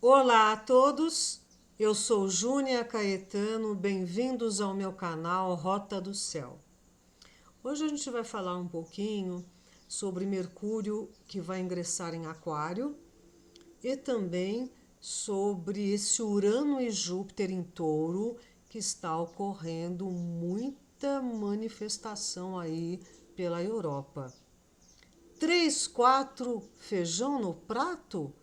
Olá a todos, eu sou Júnia Caetano, bem-vindos ao meu canal Rota do Céu. Hoje a gente vai falar um pouquinho sobre Mercúrio que vai ingressar em Aquário e também sobre esse Urano e Júpiter em Touro que está ocorrendo muita manifestação aí pela Europa. 3, 4 feijão no prato?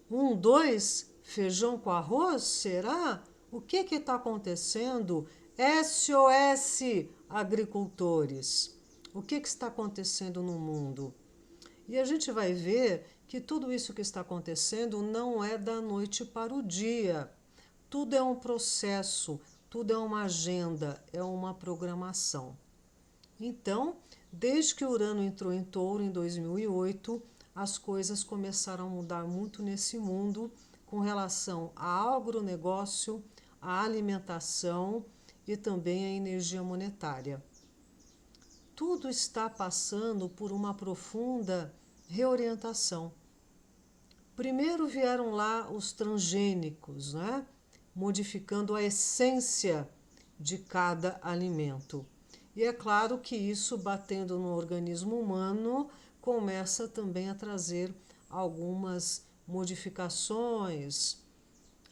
1, 2 feijão com arroz? Será? O que está acontecendo? SOS, agricultores! O que está acontecendo no mundo? E a gente vai ver que tudo isso que está acontecendo não é da noite para o dia. Tudo é um processo, tudo é uma agenda, é uma programação. Então, desde que Urano entrou em Touro em 2008, as coisas começaram a mudar muito nesse mundo com relação ao agronegócio, à alimentação e também à energia monetária. Tudo está passando por uma profunda reorientação. Primeiro vieram lá os transgênicos, né? Modificando a essência de cada alimento. E é claro que isso, batendo no organismo humano, começa também a trazer algumas modificações,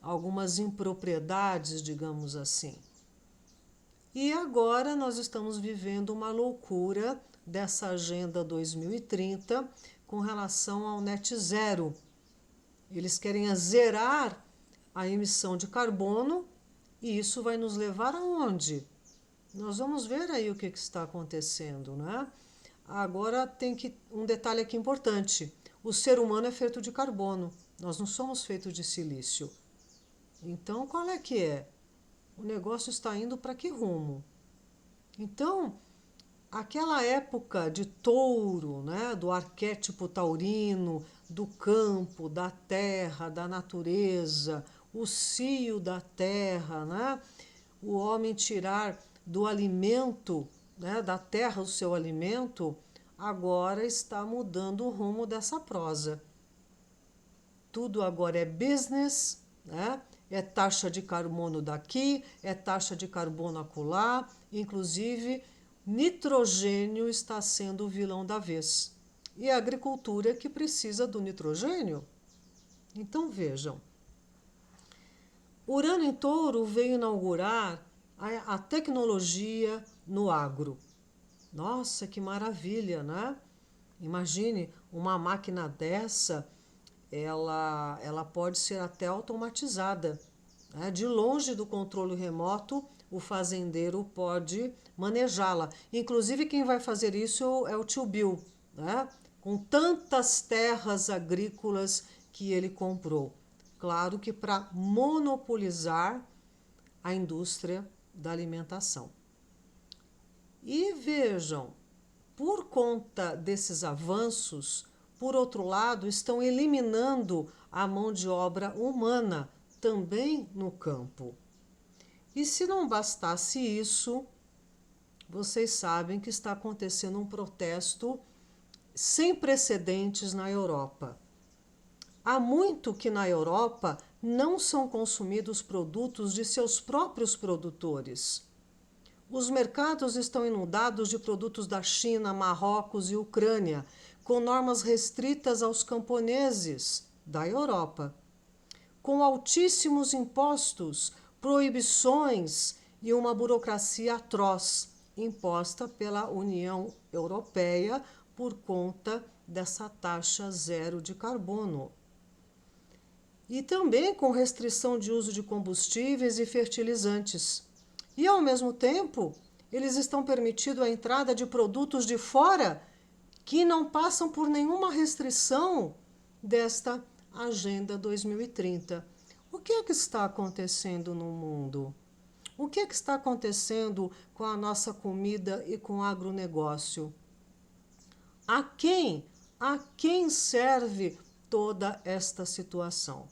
algumas impropriedades, digamos assim. E agora nós estamos vivendo uma loucura dessa Agenda 2030 com relação ao net zero. Eles querem zerar a emissão de carbono e isso vai nos levar aonde? Nós vamos ver aí o que está acontecendo, né? Agora tem um detalhe aqui importante. O ser humano é feito de carbono. Nós não somos feitos de silício. Então, qual é que é? O negócio está indo para que rumo? Então, aquela época de touro, né, do arquétipo taurino, do campo, da terra, da natureza, o cio da terra, né, o homem tirar do alimento, né, da terra o seu alimento, agora está mudando o rumo dessa prosa. Tudo agora é business, né? É taxa de carbono daqui, é taxa de carbono acolá, inclusive nitrogênio está sendo o vilão da vez. E a agricultura é que precisa do nitrogênio. Então vejam, Urano em Touro veio inaugurar a tecnologia no agro. Nossa, que maravilha, né? Imagine uma máquina dessa, ela pode ser até automatizada, né? De longe do controle remoto, o fazendeiro pode manejá-la. Inclusive, quem vai fazer isso é o tio Bill, né? Com tantas terras agrícolas que ele comprou. Claro que para monopolizar a indústria da alimentação. E vejam, por conta desses avanços, por outro lado, estão eliminando a mão de obra humana também no campo. E se não bastasse isso, vocês sabem que está acontecendo um protesto sem precedentes na Europa. Há muito que na Europa não são consumidos produtos de seus próprios produtores. Os mercados estão inundados de produtos da China, Marrocos e Ucrânia, com normas restritas aos camponeses da Europa, com altíssimos impostos, proibições e uma burocracia atroz imposta pela União Europeia por conta dessa taxa zero de carbono. E também com restrição de uso de combustíveis e fertilizantes. E, ao mesmo tempo, eles estão permitindo a entrada de produtos de fora que não passam por nenhuma restrição desta Agenda 2030. O que é que está acontecendo no mundo? O que é que está acontecendo com a nossa comida e com o agronegócio? A quem serve toda esta situação?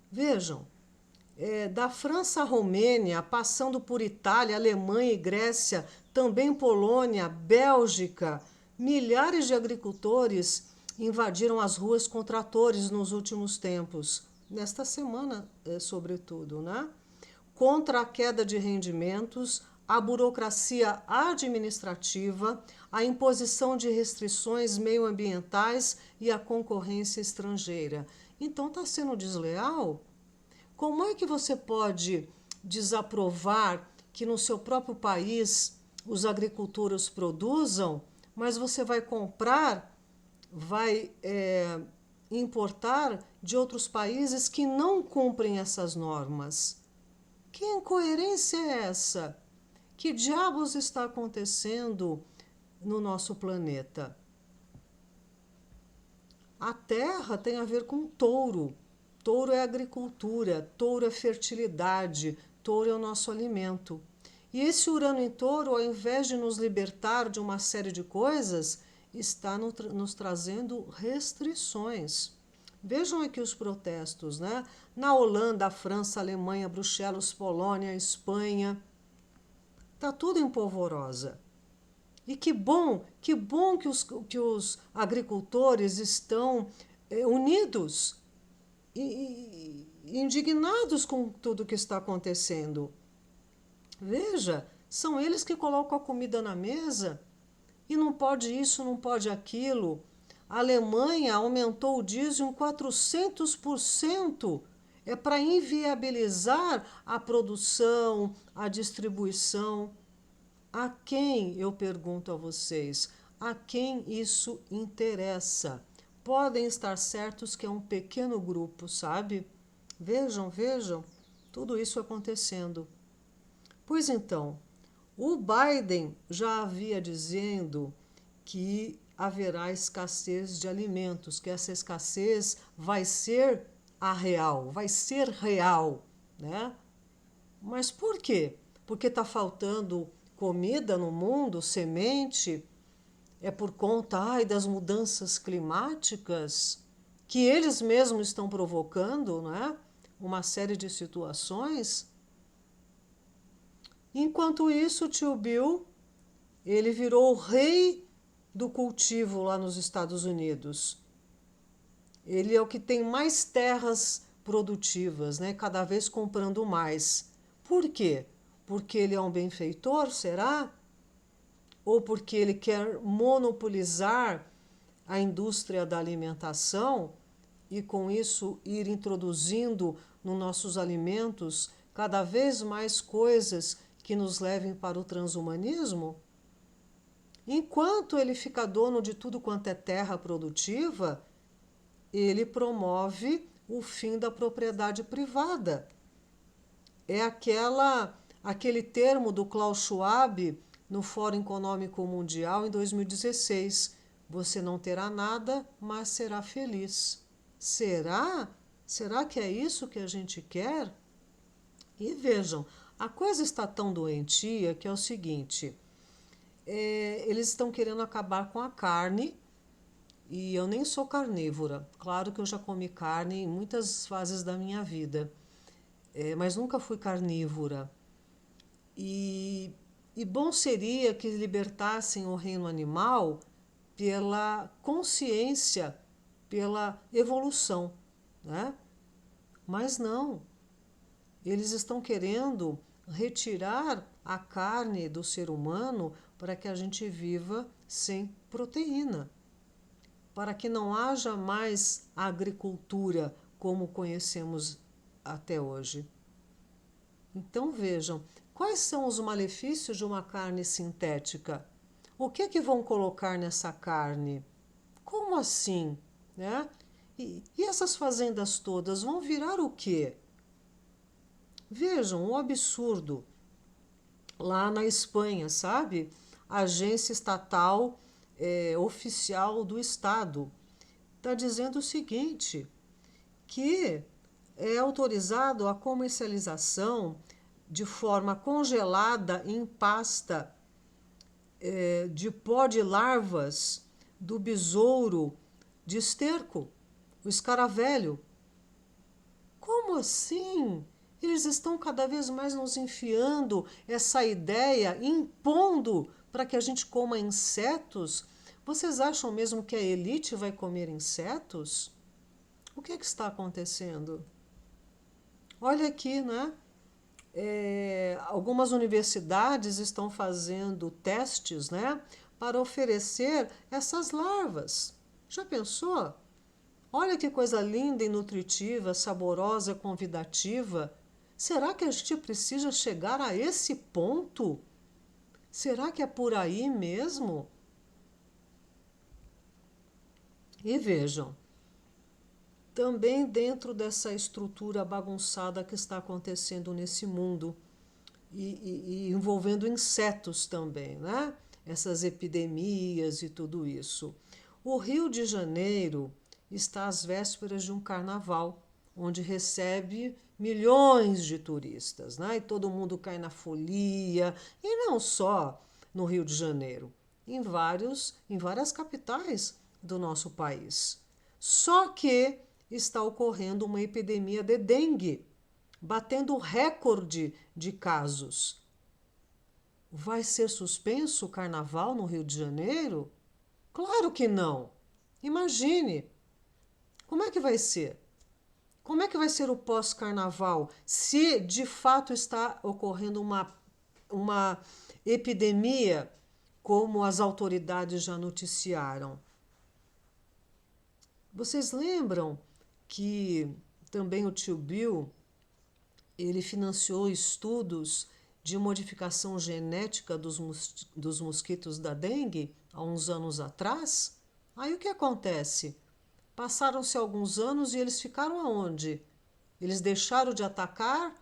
Vejam, da França à Romênia, passando por Itália, Alemanha e Grécia, também Polônia, Bélgica, milhares de agricultores invadiram as ruas com tratores nos últimos tempos, nesta semana, sobretudo, né? Contra a queda de rendimentos, a burocracia administrativa, a imposição de restrições meioambientais e a concorrência estrangeira. Então está sendo desleal? Como é que você pode desaprovar que no seu próprio país os agricultores produzam, mas você vai comprar, vai importar de outros países que não cumprem essas normas? Que incoerência é essa? Que diabos está acontecendo no nosso planeta? A terra tem a ver com touro. Touro é agricultura, touro é fertilidade, touro é o nosso alimento. E esse Urano em touro, ao invés de nos libertar de uma série de coisas, está nos trazendo restrições. Vejam aqui os protestos, né? Na Holanda, França, Alemanha, Bruxelas, Polônia, Espanha. Está tudo em polvorosa. E que bom que os agricultores estão unidos e indignados com tudo que está acontecendo. Veja, são eles que colocam a comida na mesa e não pode isso, não pode aquilo. A Alemanha aumentou o diesel em 400%. É para inviabilizar a produção, a distribuição. A quem, eu pergunto a vocês, a quem isso interessa? Podem estar certos que é um pequeno grupo, sabe? Vejam, tudo isso acontecendo. Pois então, o Biden já havia dizendo que haverá escassez de alimentos, que essa escassez vai ser real, né? Mas por quê? Porque está faltando comida no mundo, semente? É por conta das mudanças climáticas que eles mesmos estão provocando, né? Uma série de situações. Enquanto isso, o tio Bill, ele virou o rei do cultivo lá nos Estados Unidos. Ele é o que tem mais terras produtivas, né? Cada vez comprando mais. Por quê? Porque ele é um benfeitor, será? Ou porque ele quer monopolizar a indústria da alimentação e com isso ir introduzindo nos nossos alimentos cada vez mais coisas que nos levem para o transhumanismo? Enquanto ele fica dono de tudo quanto é terra produtiva, ele promove o fim da propriedade privada. É aquele termo do Klaus Schwab no Fórum Econômico Mundial em 2016. Você não terá nada, mas será feliz. Será? Será que é isso que a gente quer? E vejam, a coisa está tão doentia que é o seguinte, eles estão querendo acabar com a carne, e eu nem sou carnívora. Claro que eu já comi carne em muitas fases da minha vida, mas nunca fui carnívora. E bom seria que libertassem o reino animal pela consciência, pela evolução, né? Mas não. Eles estão querendo retirar a carne do ser humano para que a gente viva sem proteína, para que não haja mais agricultura como conhecemos até hoje. Então vejam, quais são os malefícios de uma carne sintética? O que é que vão colocar nessa carne? Como assim? Né? E essas fazendas todas vão virar o quê? Vejam, um absurdo. Lá na Espanha, sabe? A agência estatal oficial do Estado está dizendo o seguinte, que é autorizado a comercialização de forma congelada em pasta de pó de larvas do besouro de esterco, o escaravelho. Como assim? Eles estão cada vez mais nos enfiando essa ideia, impondo para que a gente coma insetos, Vocês acham mesmo que a elite vai comer insetos? O que é que está acontecendo? Olha aqui, né? Algumas universidades estão fazendo testes, né, para oferecer essas larvas. Já pensou? Olha que coisa linda e nutritiva, saborosa, convidativa. Será que a gente precisa chegar a esse ponto? Será que é por aí mesmo? E vejam, também dentro dessa estrutura bagunçada que está acontecendo nesse mundo e envolvendo insetos também, né? Essas epidemias e tudo isso. O Rio de Janeiro está às vésperas de um carnaval, onde recebe milhões de turistas, né? E todo mundo cai na folia, e não só no Rio de Janeiro, em várias capitais do nosso país. Só que está ocorrendo uma epidemia de dengue, batendo recorde de casos. Vai ser suspenso o carnaval no Rio de Janeiro? Claro que não. Imagine, como é que vai ser? Como é que vai ser o pós-carnaval se de fato está ocorrendo uma epidemia, como as autoridades já noticiaram? Vocês lembram que também o tio Bill ele financiou estudos de modificação genética dos mosquitos da dengue há uns anos atrás? Aí o que acontece? Passaram-se alguns anos e eles ficaram aonde? Eles deixaram de atacar? O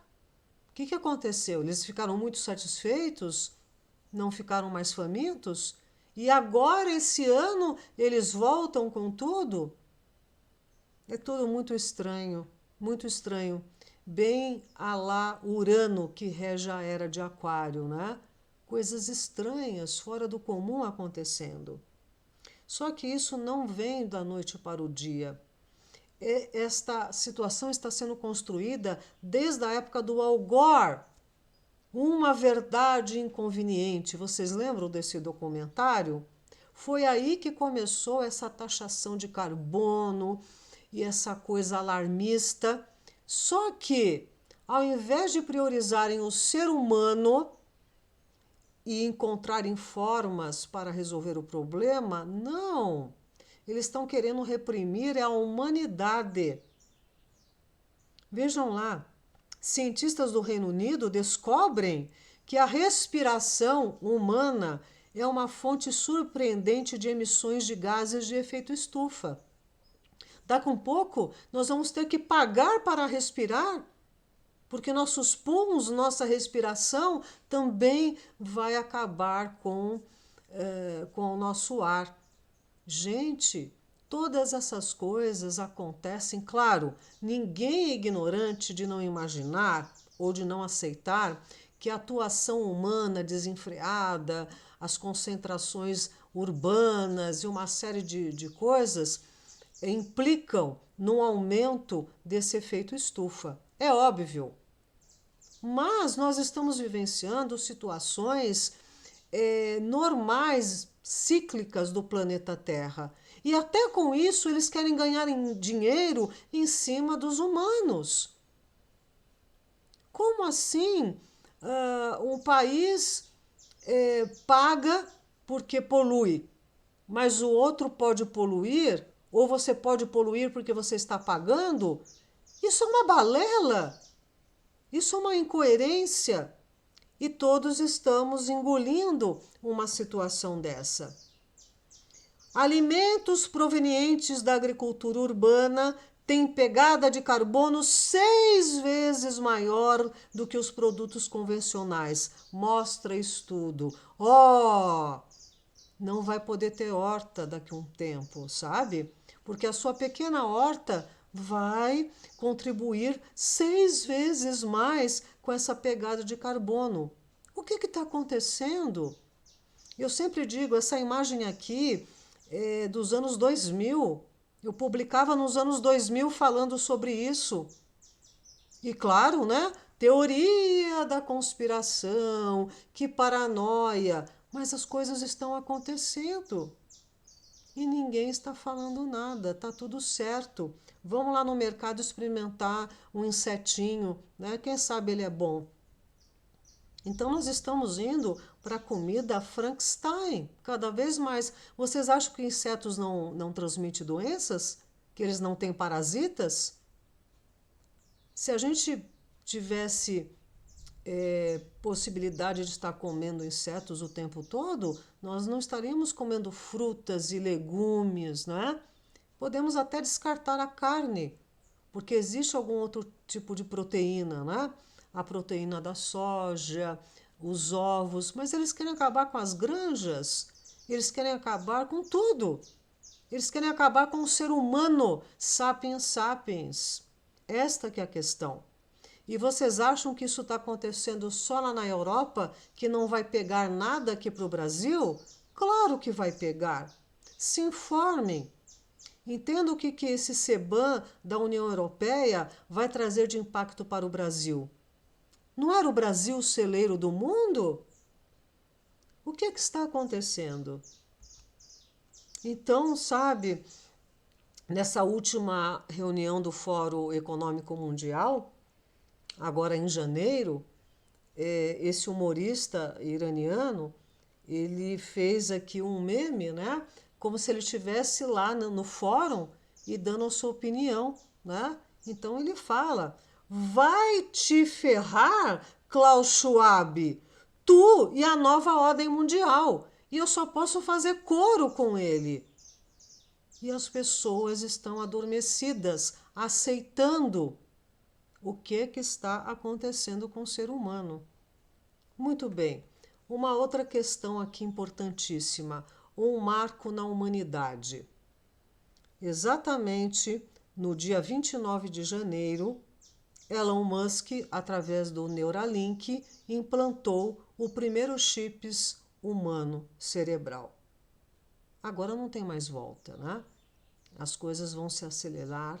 que aconteceu? Eles ficaram muito satisfeitos? Não ficaram mais famintos? E agora, esse ano, eles voltam com tudo? É tudo muito estranho, muito estranho. Bem a lá Urano, que rege a era de Aquário, né? Coisas estranhas, fora do comum acontecendo. Só que isso não vem da noite para o dia. Esta situação está sendo construída desde a época do Al Gore. Uma verdade inconveniente. Vocês lembram desse documentário? Foi aí que começou essa taxação de carbono e essa coisa alarmista. Só que, ao invés de priorizarem o ser humano e encontrarem formas para resolver o problema, não. Eles estão querendo reprimir a humanidade. Vejam lá, cientistas do Reino Unido descobrem que a respiração humana é uma fonte surpreendente de emissões de gases de efeito estufa. Daqui a um pouco, nós vamos ter que pagar para respirar, porque nossos pulmões, nossa respiração também vai acabar com o nosso ar. Gente, todas essas coisas acontecem, claro, ninguém é ignorante de não imaginar ou de não aceitar que a atuação humana desenfreada, as concentrações urbanas e uma série de coisas implicam no aumento desse efeito estufa. É óbvio. Mas nós estamos vivenciando situações normais, cíclicas do planeta Terra. E até com isso eles querem ganhar dinheiro em cima dos humanos. Como assim? Um país paga porque polui, mas o outro pode poluir? Ou você pode poluir porque você está pagando? Isso é uma balela. Isso é uma incoerência. E todos estamos engolindo uma situação dessa. Alimentos provenientes da agricultura urbana têm pegada de carbono 6 vezes maior do que os produtos convencionais. Mostra estudo. Não vai poder ter horta daqui a um tempo, sabe? Porque a sua pequena horta vai contribuir 6 vezes mais com essa pegada de carbono. O que está acontecendo? Eu sempre digo, essa imagem aqui é dos anos 2000. Eu publicava nos anos 2000 falando sobre isso. E claro, né? Teoria da conspiração, que paranoia. Mas as coisas estão acontecendo. ninguém está falando nada, está tudo certo. Vamos lá no mercado experimentar um insetinho, né? Quem sabe ele é bom. Então nós estamos indo para a comida Frankenstein, cada vez mais. Vocês acham que insetos não transmitem doenças? Que eles não têm parasitas? Se a gente tivesse possibilidade de estar comendo insetos o tempo todo, nós não estaríamos comendo frutas e legumes, não é? Podemos até descartar a carne, porque existe algum outro tipo de proteína, né? A proteína da soja, os ovos, mas eles querem acabar com as granjas, eles querem acabar com tudo. Eles querem acabar com o ser humano, sapiens sapiens. Esta que é a questão. E vocês acham que isso está acontecendo só lá na Europa, que não vai pegar nada aqui para o Brasil? Claro que vai pegar. Se informem. Entenda o que esse CBAM da União Europeia vai trazer de impacto para o Brasil. Não era o Brasil o celeiro do mundo? O que está acontecendo? Então, sabe, nessa última reunião do Fórum Econômico Mundial, agora em janeiro, esse humorista iraniano, ele fez aqui um meme, né? Como se ele estivesse lá no fórum e dando a sua opinião, né? Então ele fala: vai te ferrar, Klaus Schwab, tu e a nova ordem mundial. E eu só posso fazer coro com ele. E as pessoas estão adormecidas, aceitando o que está acontecendo com o ser humano. Muito bem. Uma outra questão aqui importantíssima, um marco na humanidade. Exatamente no dia 29 de janeiro, Elon Musk, através do Neuralink, implantou o primeiro chips humano cerebral. Agora não tem mais volta, né? As coisas vão se acelerar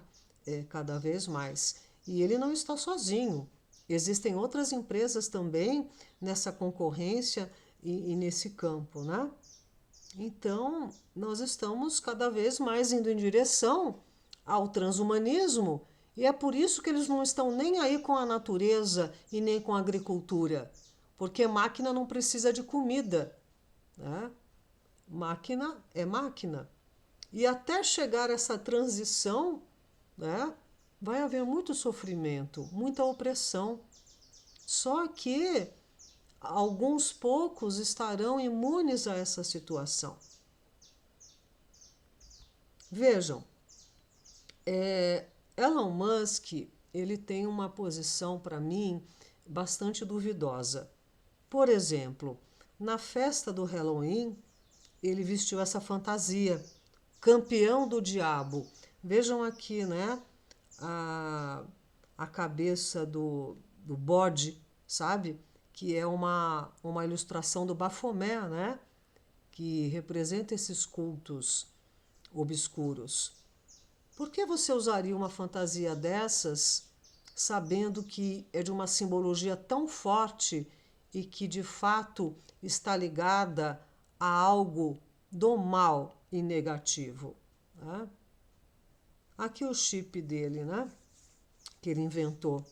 cada vez mais. E ele não está sozinho. Existem outras empresas também nessa concorrência e nesse campo, né? Então, nós estamos cada vez mais indo em direção ao transhumanismo e é por isso que eles não estão nem aí com a natureza e nem com a agricultura, porque máquina não precisa de comida, né? Máquina é máquina. E até chegar essa transição, né, vai haver muito sofrimento, muita opressão. Só que alguns poucos estarão imunes a essa situação. Vejam, Elon Musk, ele tem uma posição, para mim, bastante duvidosa. Por exemplo, na festa do Halloween, ele vestiu essa fantasia, campeão do diabo. Vejam aqui, né? A cabeça do bode, sabe? Que é uma ilustração do Bafomé, né? Que representa esses cultos obscuros. Por que você usaria uma fantasia dessas, sabendo que é de uma simbologia tão forte e que de fato está ligada a algo do mal e negativo, né? Aqui o chip dele, né? Que ele inventou,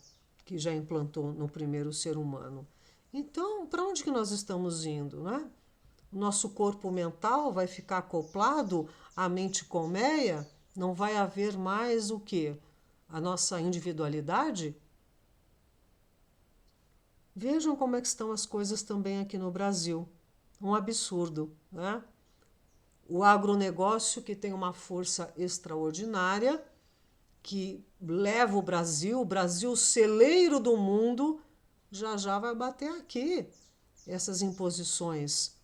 que já implantou no primeiro ser humano. Então, para onde que nós estamos indo, né? O nosso corpo mental vai ficar acoplado à mente colmeia? Não vai haver mais o quê? A nossa individualidade? Vejam como é que estão as coisas também aqui no Brasil. Um absurdo, né? O agronegócio, que tem uma força extraordinária, que leva o Brasil celeiro do mundo, já vai bater aqui essas imposições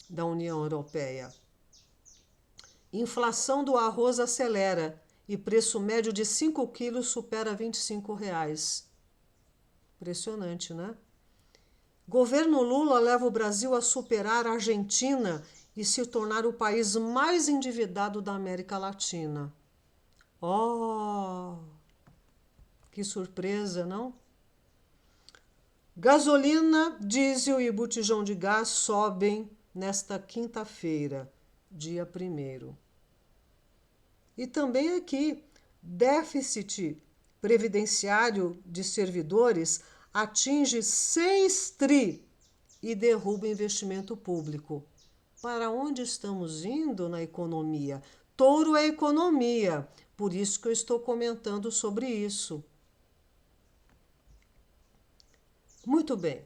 da União Europeia. Inflação do arroz acelera e preço médio de 5 quilos supera R$ 25. Impressionante, né? Governo Lula leva o Brasil a superar a Argentina e se tornar o país mais endividado da América Latina. Oh, que surpresa, não? Gasolina, diesel e botijão de gás sobem nesta quinta-feira, dia 1º. E também aqui, déficit previdenciário de servidores atinge 6 tri e derruba investimento público. Para onde estamos indo na economia? Touro é economia, por isso que eu estou comentando sobre isso. Muito bem.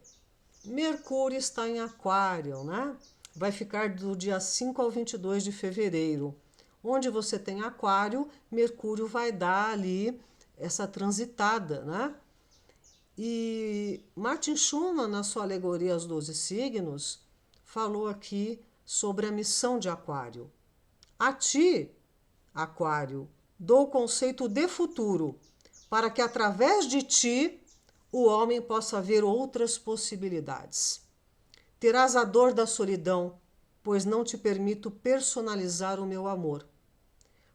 Mercúrio está em Aquário, né? Vai ficar do dia 5 ao 22 de fevereiro. Onde você tem Aquário, Mercúrio vai dar ali essa transitada, né? E Martin Schumann, na sua alegoria aos 12 signos, falou aqui sobre a missão de Aquário. A ti, Aquário, dou o conceito de futuro, para que através de ti o homem possa ver outras possibilidades. Terás a dor da solidão, pois não te permito personalizar o meu amor.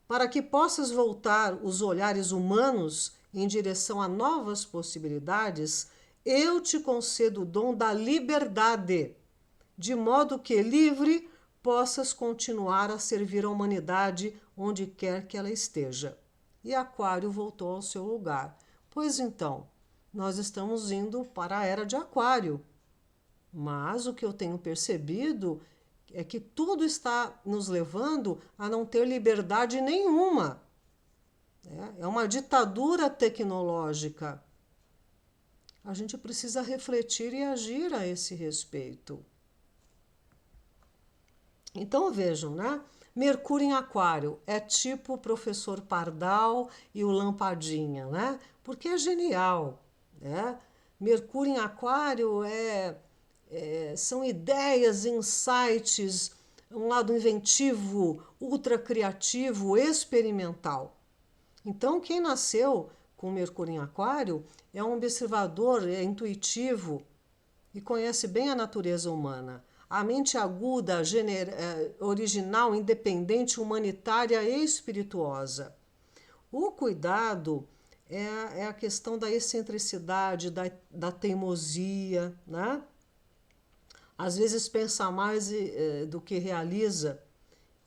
Para que possas voltar os olhares humanos em direção a novas possibilidades, eu te concedo o dom da liberdade, de modo que, livre, possas continuar a servir a humanidade onde quer que ela esteja. E Aquário voltou ao seu lugar. Pois então, nós estamos indo para a era de Aquário. Mas o que eu tenho percebido é que tudo está nos levando a não ter liberdade nenhuma. É uma ditadura tecnológica. A gente precisa refletir e agir a esse respeito. Então vejam, né? Mercúrio em Aquário é tipo o professor Pardal e o Lampadinha, né? Porque é genial, né? Mercúrio em Aquário são ideias, insights, um lado inventivo, ultra criativo, experimental. Então, quem nasceu com Mercúrio em Aquário é um observador, é intuitivo e conhece bem a natureza humana. A mente aguda, original, independente, humanitária e espirituosa. O cuidado é a questão da excentricidade, da teimosia, né? Às vezes pensa mais do que realiza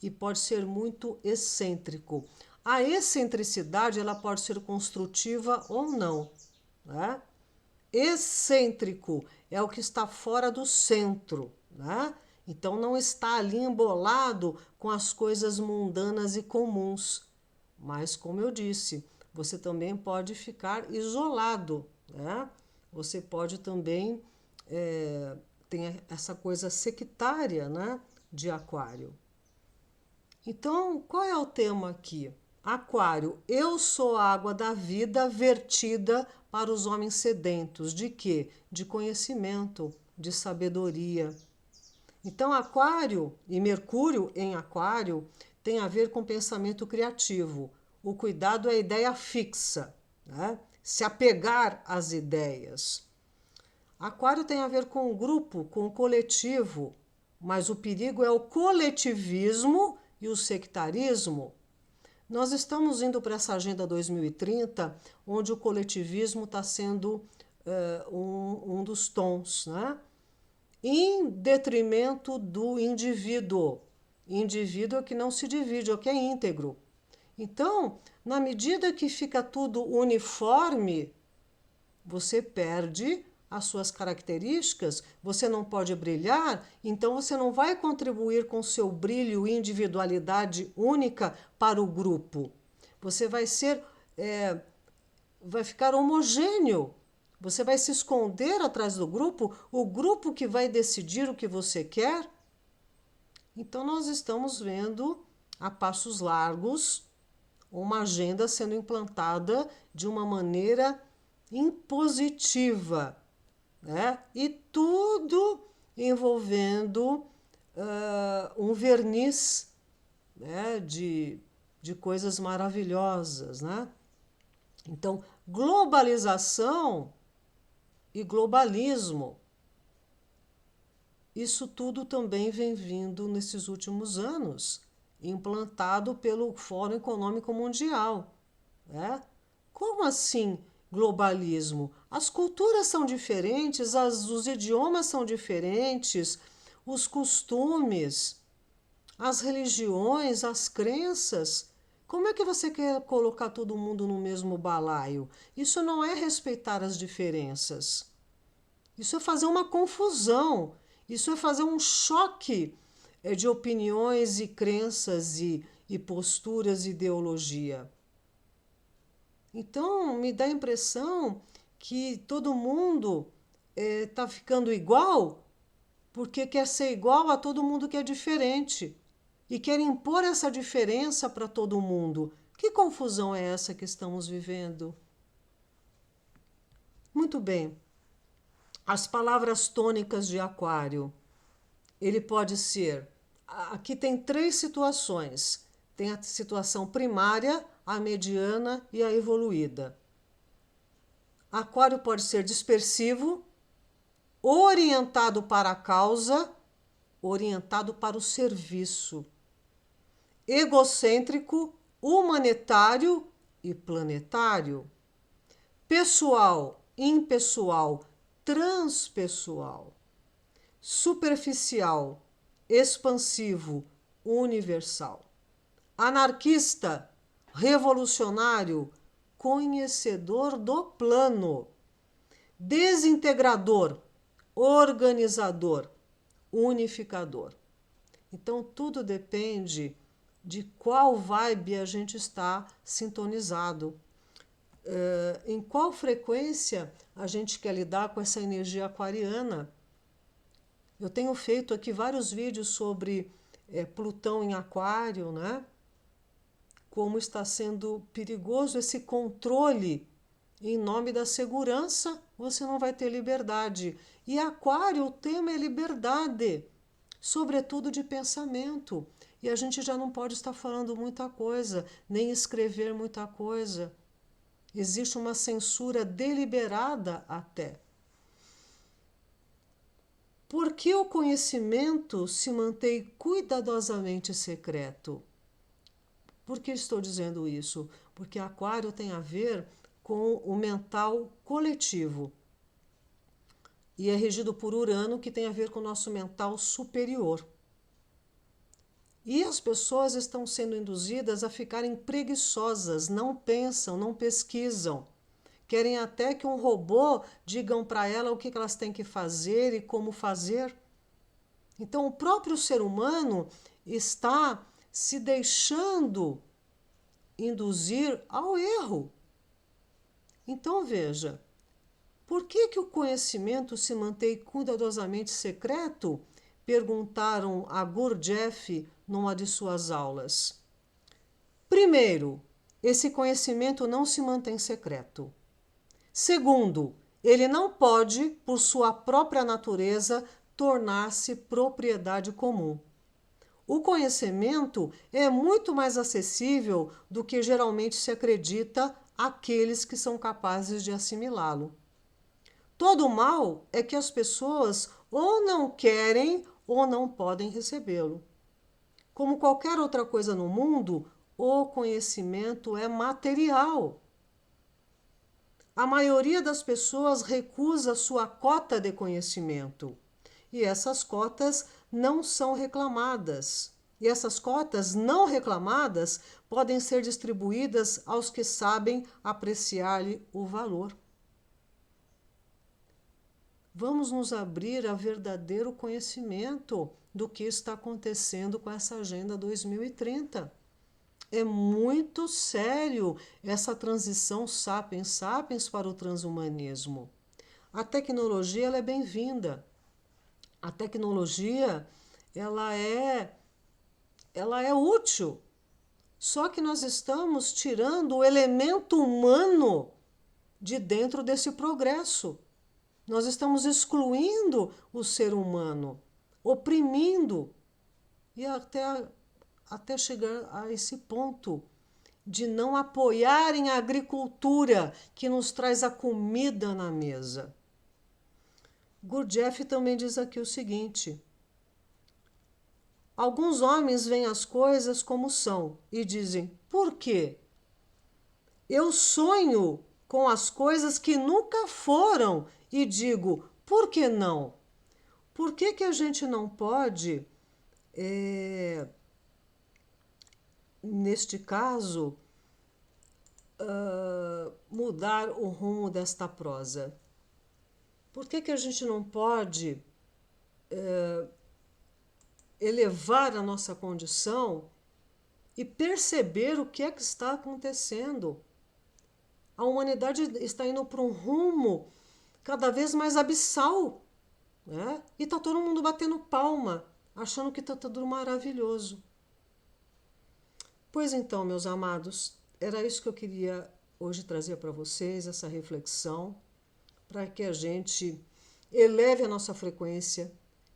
e pode ser muito excêntrico. A excentricidade ela pode ser construtiva ou não, né? Excêntrico é o que está fora do centro, né? Então não está ali embolado com as coisas mundanas e comuns. Mas, como eu disse, você também pode ficar isolado, né? Você pode também ter essa coisa sectária, né, de Aquário. Então, qual é o tema aqui? Aquário, eu sou a água da vida vertida para os homens sedentos. De quê? De conhecimento, de sabedoria. Então, Aquário e Mercúrio em Aquário tem a ver com pensamento criativo. O cuidado é a ideia fixa, né? Se apegar às ideias. Aquário tem a ver com o grupo, com o coletivo, mas o perigo é o coletivismo e o sectarismo. Nós estamos indo para essa Agenda 2030, onde o coletivismo está sendo um dos tons, né? Em detrimento do indivíduo. Indivíduo que não se divide, ou que é íntegro. Então, na medida que fica tudo uniforme, você perde as suas características, você não pode brilhar, então você não vai contribuir com seu brilho e individualidade única para o grupo. Você vai vai ficar homogêneo. Você vai se esconder atrás do grupo, o grupo que vai decidir o que você quer. Então nós estamos vendo a passos largos uma agenda sendo implantada de uma maneira impositiva, né? E tudo envolvendo um verniz, né, de coisas maravilhosas, né? Então, globalização e globalismo, isso tudo também vem vindo nesses últimos anos, implantado pelo Fórum Econômico Mundial, né? Como assim globalismo? As culturas são diferentes, os idiomas são diferentes, os costumes, as religiões, as crenças Como é que você quer colocar todo mundo no mesmo balaio? Isso não é respeitar as diferenças. Isso é fazer uma confusão. Isso é fazer um choque de opiniões e crenças e posturas e ideologia. Então, me dá a impressão que todo mundo está ficando igual porque quer ser igual a todo mundo que é diferente e quer impor essa diferença para todo mundo. Que confusão é essa que estamos vivendo? Muito bem. As palavras tônicas de Aquário. Ele pode ser. Aqui tem 3 situações. Tem a situação primária, a mediana e a evoluída. Aquário pode ser dispersivo, orientado para a causa, orientado para o serviço, egocêntrico, humanitário e planetário, pessoal, impessoal, transpessoal, superficial, expansivo, universal, anarquista, revolucionário, conhecedor do plano, desintegrador, organizador, unificador. Então, tudo depende de qual vibe a gente está sintonizado. Em qual frequência a gente quer lidar com essa energia aquariana. Eu tenho feito aqui vários vídeos sobre Plutão em Aquário, né? Como está sendo perigoso esse controle. Em nome da segurança, você não vai ter liberdade. E Aquário, o tema é liberdade, sobretudo de pensamento. E a gente já não pode estar falando muita coisa, nem escrever muita coisa. Existe uma censura deliberada até. Por que o conhecimento se mantém cuidadosamente secreto? Por que estou dizendo isso? Porque Aquário tem a ver com o mental coletivo. E é regido por Urano, que tem a ver com o nosso mental superior. E as pessoas estão sendo induzidas a ficarem preguiçosas, não pensam, não pesquisam. Querem até que um robô digam para ela o que elas têm que fazer e como fazer. Então, o próprio ser humano está se deixando induzir ao erro. Então, veja, por que o conhecimento se mantém cuidadosamente secreto? Perguntaram a Gurdjieff numa de suas aulas. Primeiro, esse conhecimento não se mantém secreto. Segundo, ele não pode, por sua própria natureza, tornar-se propriedade comum. O conhecimento é muito mais acessível do que geralmente se acredita àqueles que são capazes de assimilá-lo. Todo o mal é que as pessoas ou não querem ou não podem recebê-lo. Como qualquer outra coisa no mundo, o conhecimento é material. A maioria das pessoas recusa sua cota de conhecimento. E essas cotas não são reclamadas. E essas cotas não reclamadas podem ser distribuídas aos que sabem apreciar-lhe o valor. Vamos nos abrir a verdadeiro conhecimento do que está acontecendo com essa Agenda 2030. É muito sério essa transição sapiens-sapiens para o transhumanismo. A tecnologia ela é bem-vinda. A tecnologia ela é útil. Só que nós estamos tirando o elemento humano de dentro desse progresso. Nós estamos excluindo o ser humano, oprimindo e até chegar a esse ponto de não apoiarem a agricultura que nos traz a comida na mesa. Gurdjieff também diz aqui o seguinte: alguns homens veem as coisas como são e dizem, por quê? Eu sonho com as coisas que nunca foram e digo, por que não? Por que a gente não pode neste caso, mudar o rumo desta prosa? Por que a gente não pode elevar a nossa condição e perceber o que é que está acontecendo? A humanidade está indo para um rumo cada vez mais abissal, né? E está todo mundo batendo palma, achando que está tudo maravilhoso. Pois então, meus amados, era isso que eu queria hoje trazer para vocês, essa reflexão, para que a gente eleve a nossa frequência,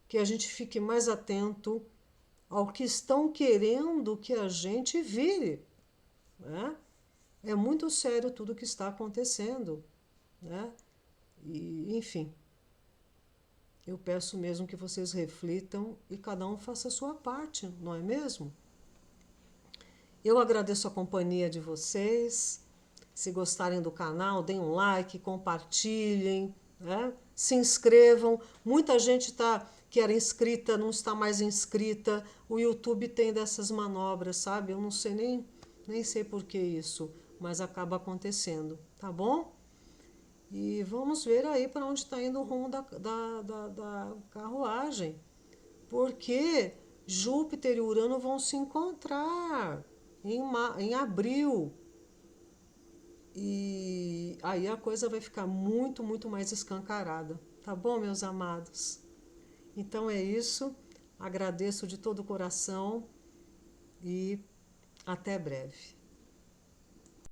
que a gente fique mais atento ao que estão querendo que a gente vire, né? É muito sério tudo o que está acontecendo, né? E, enfim, eu peço mesmo que vocês reflitam e cada um faça a sua parte, não é mesmo? Eu agradeço a companhia de vocês. Se gostarem do canal, deem um like, compartilhem, né? Se inscrevam. Muita gente que era inscrita, não está mais inscrita. O YouTube tem dessas manobras, sabe? Eu não sei nem sei por que isso, mas acaba acontecendo, tá bom? E vamos ver aí para onde está indo o rumo da carruagem. Porque Júpiter e Urano vão se encontrar em abril. E aí a coisa vai ficar muito, muito mais escancarada. Tá bom, meus amados? Então é isso. Agradeço de todo o coração e até breve.